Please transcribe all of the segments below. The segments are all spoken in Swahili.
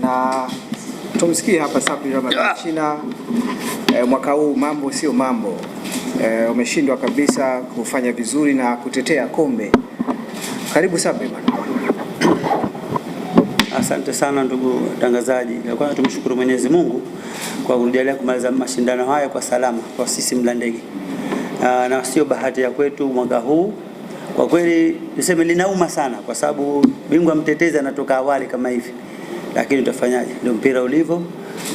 na tumsikie hapa Sabri Ramadhan China. Mwaka huu mambo sio mambo, umeshindwa kabisa kufanya vizuri na kutetea kombe. Karibu Sabri bwana. Asante sana ndugu tangazaji. Kwanza tumshukuru Mwenyezi Mungu kwa kujalia kumaliza mashindano haya kwa salama kwa sisi Mlandege. Na sio bahati ya kwetu mwaka huu. Kwa kweli niseme linauma sana kwa sababu bingwa mtetezi anatoka awali kama hivi. Lakini tutafanyaje? Ndio mpira ulivyo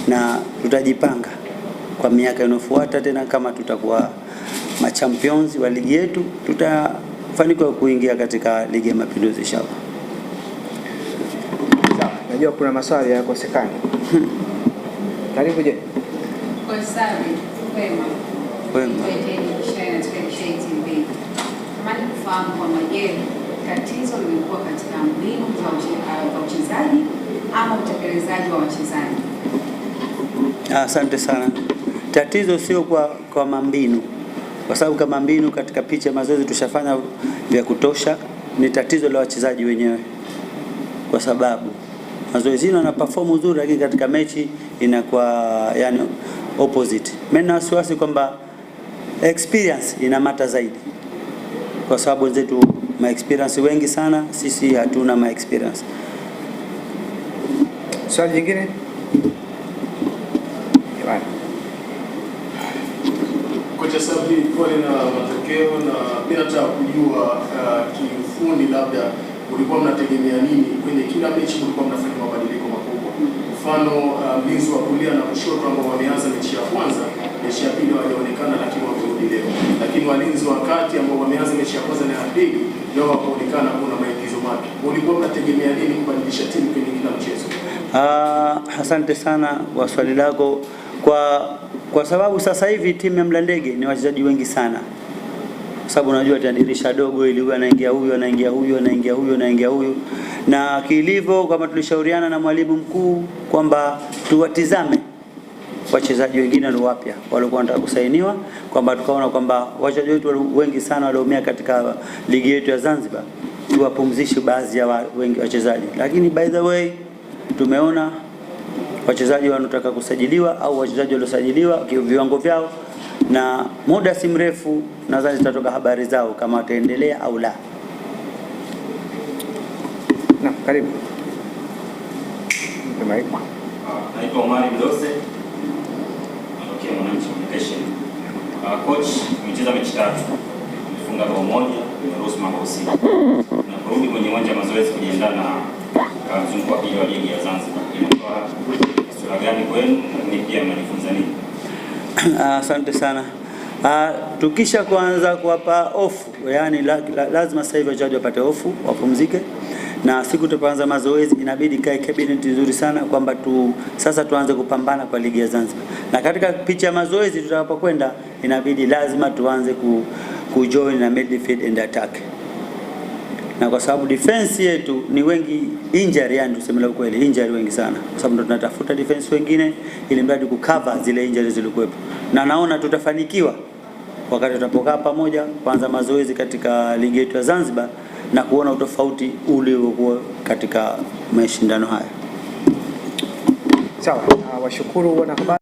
na tutajipanga kwa miaka inayofuata tena kama tutakuwa machampions wa ligi yetu, tutafanikiwa kuingia katika ligi ya Mapinduzi inshallah. Najua kuna maswali yakosekana. Karibu je. Kwa sababu kwema. Kama kufahamu kwamba je, tatizo limekuwa katika mbinu za uchezaji ama utekelezaji wa wachezaji? Asante sana. Tatizo sio kwa mambinu. Kwa sababu kama mbinu katika picha mazoezi tushafanya vya kutosha, ni tatizo la wachezaji wenyewe. Kwa sababu mazoezi yana perform nzuri lakini katika mechi inakuwa yani opposite. Mimi na wasiwasi kwamba experience ina mata zaidi. Kwa sababu wenzetu ma experience wengi sana, sisi hatuna ma experience. Swali jingine? Kocha Sabri, pole na matokeo, na bila nataka kujua kiufundi labda ulikuwa mnategemea nini kwenye kila mechi? Ulikuwa mnafanya mabadiliko makubwa, mfano mlinzi wa kulia na kushoto ambao wameanza mechi ya kwanza, mechi ya pili hawajaonekana lakini wamerudi leo, lakini walinzi wa kati ambao wameanza mechi ya kwanza na ya pili leo hawaonekana, kuna maigizo mapya. Ulikuwa mnategemea nini kubadilisha timu kwenye kila mchezo? Asante sana kwa swali lako. Kwa sababu sasa hivi timu ya Mlandege ni wachezaji wengi sana. Kwa sababu unajua dirisha dogo ili huyu anaingia huyu anaingia huyu anaingia huyu anaingia huyu, na kilivyo kama tulishauriana na mwalimu mkuu kwamba tuwatizame wachezaji wengine wale wapya walikuwa wanataka kusainiwa, kwamba tukaona kwamba wachezaji wetu wengi sana walioumia katika ligi yetu ya Zanzibar, tuwapumzishe baadhi ya wengi wachezaji. Lakini by the way tumeona wachezaji wanataka kusajiliwa au wachezaji waliosajiliwa viwango vyao, na muda si mrefu nadhani zitatoka habari zao kama wataendelea au la. Na karibu. Naitwa Omari Mdose. Natokea Mwananchi Communication. Coach, umecheza mechi 3. Umefunga bao moja, umeruhusu mabao 6. Na kurudi kwenye uwanja wa mazoezi kujiandaa na mzunguko wa pili wa ligi ya Zanzibar. Inatoa sura gani kwenu, lakini pia mnajifunza nini? Asante sana. Tukisha kuanza kuwapa off, yani lazima sasa hivi wachezaji wapate off, wapumzike. Na siku tutaanza mazoezi inabidi kae cabinet nzuri sana kwamba sasa tuanze kupambana kwa ligi ya Zanzibar. Na katika picha ya mazoezi tutakapokwenda inabidi lazima tuanze kujoin na midfield and attack. Na kwa sababu defense yetu ni wengi injury, yani tuseme kweli injury wengi sana. Kwa sababu ndo tunatafuta defense wengine ili mradi kucover zile injuries zilizokuwepo. Na naona tutafanikiwa wakati tutapokaa pamoja kuanza mazoezi katika ligi yetu ya Zanzibar na kuona utofauti uliokuwa katika mashindano haya. Sawa, washukuru wanahabari.